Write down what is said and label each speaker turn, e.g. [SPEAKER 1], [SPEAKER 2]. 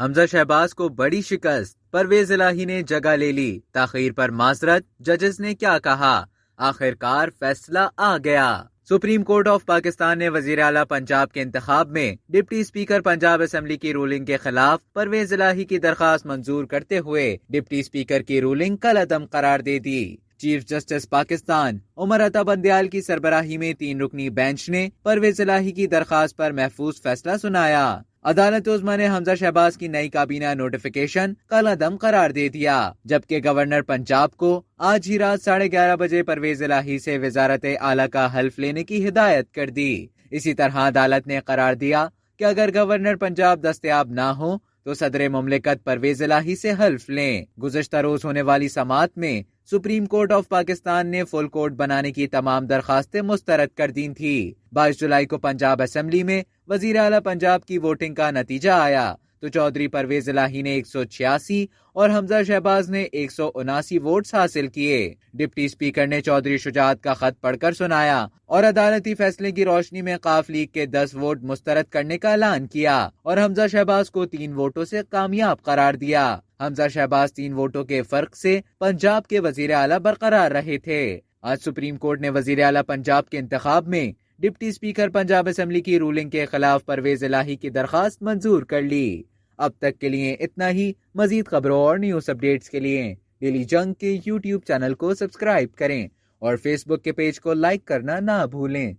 [SPEAKER 1] حمزہ شہباز کو بڑی شکست، پرویز الہی نے جگہ لے لی، تاخیر پر معذرت، ججز نے کیا کہا، آخرکار فیصلہ آ گیا۔ سپریم کورٹ آف پاکستان نے وزیر اعلیٰ پنجاب کے انتخاب میں ڈپٹی اسپیکر پنجاب اسمبلی کی رولنگ کے خلاف پرویز الہی کی درخواست منظور کرتے ہوئے ڈپٹی اسپیکر کی رولنگ کالعدم قرار دے دی۔ چیف جسٹس پاکستان عمر عطا بندیال کی سربراہی میں 3 رکنی بینچ نے پرویز الہی کی درخواست پر محفوظ فیصلہ سنایا۔ عدالت عظمیٰ نے حمزہ شہباز کی نئی کابینہ نوٹیفیکیشن کالعدم قرار دے دیا، جبکہ گورنر پنجاب کو آج ہی رات 11:30 بجے پرویز الہی سے وزارت اعلیٰ کا حلف لینے کی ہدایت کر دی۔ اسی طرح عدالت نے قرار دیا کہ اگر گورنر پنجاب دستیاب نہ ہو تو صدر مملکت پرویز الہی سے حلف لیں۔ گزشتہ روز ہونے والی سماعت میں سپریم کورٹ آف پاکستان نے فل کورٹ بنانے کی تمام درخواستیں مسترد کر دی تھی۔ 22 جولائی کو پنجاب اسمبلی میں وزیر اعلیٰ پنجاب کی ووٹنگ کا نتیجہ آیا تو چودھری پرویز الہی نے 186 اور حمزہ شہباز نے 179 ووٹس حاصل کیے۔ ڈپٹی اسپیکر نے چودھری شجاعت کا خط پڑھ کر سنایا اور عدالتی فیصلے کی روشنی میں ق لیگ کے 10 ووٹ مسترد کرنے کا اعلان کیا اور حمزہ شہباز کو 3 ووٹوں سے کامیاب قرار دیا۔ حمزہ شہباز 3 ووٹوں کے فرق سے پنجاب کے وزیر اعلیٰ برقرار رہے تھے۔ آج سپریم کورٹ نے وزیر اعلیٰ پنجاب کے انتخاب میں ڈپٹی اسپیکر پنجاب اسمبلی کی رولنگ کے خلاف پرویز الہی کی درخواست منظور کر لی۔ اب تک کے لیے اتنا ہی۔ مزید خبروں اور نیوز اپڈیٹس کے لیے ڈیلی جنگ کے یوٹیوب چینل کو سبسکرائب کریں اور فیس بک کے پیج کو لائک کرنا نہ بھولیں۔